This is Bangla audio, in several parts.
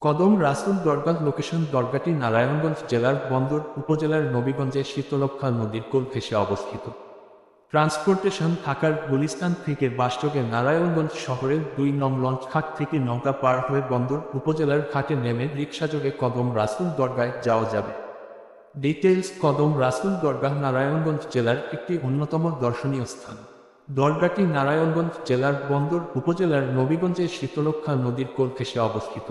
কদম রাসুল দরগাহ লোকেশন দরগাটি নারায়ণগঞ্জ জেলার বন্দর উপজেলার নবীগঞ্জে শীতলক্ষ্যা নদীর কোল ঘেঁষে অবস্থিত। ট্রান্সপোর্টেশন ঢাকার গুলিস্তান থেকে বাসযোগে নারায়ণগঞ্জ শহরের ২ নং লঞ্চঘাট থেকে নৌকা পার হয়ে বন্দর উপজেলার ঘাটে নেমে রিকশাযোগে কদম রাসুল দরগায় যাওয়া যাবে। ডিটেইলস: কদম রাসুল দরগাহ নারায়ণগঞ্জ জেলার একটি অন্যতম দর্শনীয় স্থান। দরগাটি নারায়ণগঞ্জ জেলার বন্দর উপজেলার নবীগঞ্জে শীতলক্ষ্যা নদীর কোল ঘেঁষে অবস্থিত।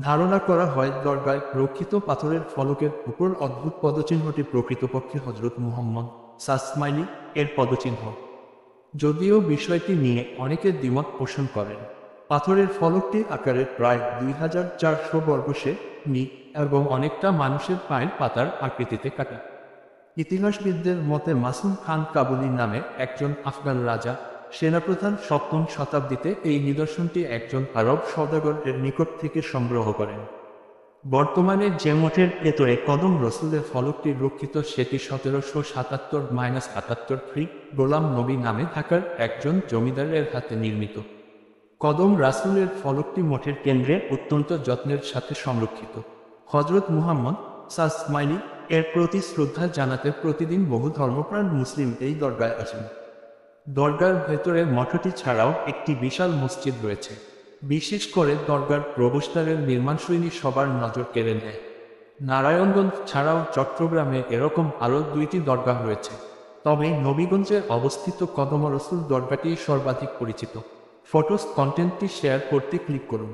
ধারণা করা হয় দরগায় রক্ষিত পাথরের ফলকের উপর অদ্ভুত পদচিহ্নটি প্রকৃতপক্ষে হজরত মুহাম্মদ সাসমাইলি এর পদচিহ্ন। যদিও বিষয়টি নিয়ে অনেকে দ্বিমত পোষণ করেন। পাথরের ফলকটি আকারে প্রায় ২,৪০০ বর্গসে.মি এবং অনেকটা মানুষের পায়ের পাতার আকৃতিতে কাটা। ইতিহাসবিদদের মতে মাসুম খান কাবুলি নামে একজন আফগান রাজা সেনাপ্রধান ৭ম শতাব্দীতে এই নিদর্শনটি একজন আরব সওদাগর এর নিকট থেকে সংগ্রহ করেন। বর্তমানে যে মঠের ভেতরে কদম রসুলের ফলকটি রক্ষিত সেটি ১৭৭৭-৭৮ খ্রি. গোলাম নবী নামে ঢাকার একজন জমিদারের হাতে নির্মিত। কদম রাসুলের ফলকটি মঠের কেন্দ্রে অত্যন্ত যত্নের সাথে সংরক্ষিত। হজরত মুহাম্মদ সাসমাইলি এর প্রতি শ্রদ্ধা জানাতে প্রতিদিন বহু ধর্মপ্রাণ মুসলিম এই দরগায় আসেন। দরগার ভেতরে মঠটি ছাড়াও একটি বিশাল মসজিদ রয়েছে। বিশেষ করে দরগার প্রবেশদ্বারের নির্মাণশৈলী সবার নজর কেড়ে নেয়। নারায়ণগঞ্জ ছাড়াও চট্টগ্রামে এরকম আরও ২টি দরগাহ রয়েছে, তবে নবীগঞ্জে অবস্থিত কদম রসুল দরগাটি সর্বাধিক পরিচিত। ফটোস কন্টেন্টটি শেয়ার করতে ক্লিক করুন।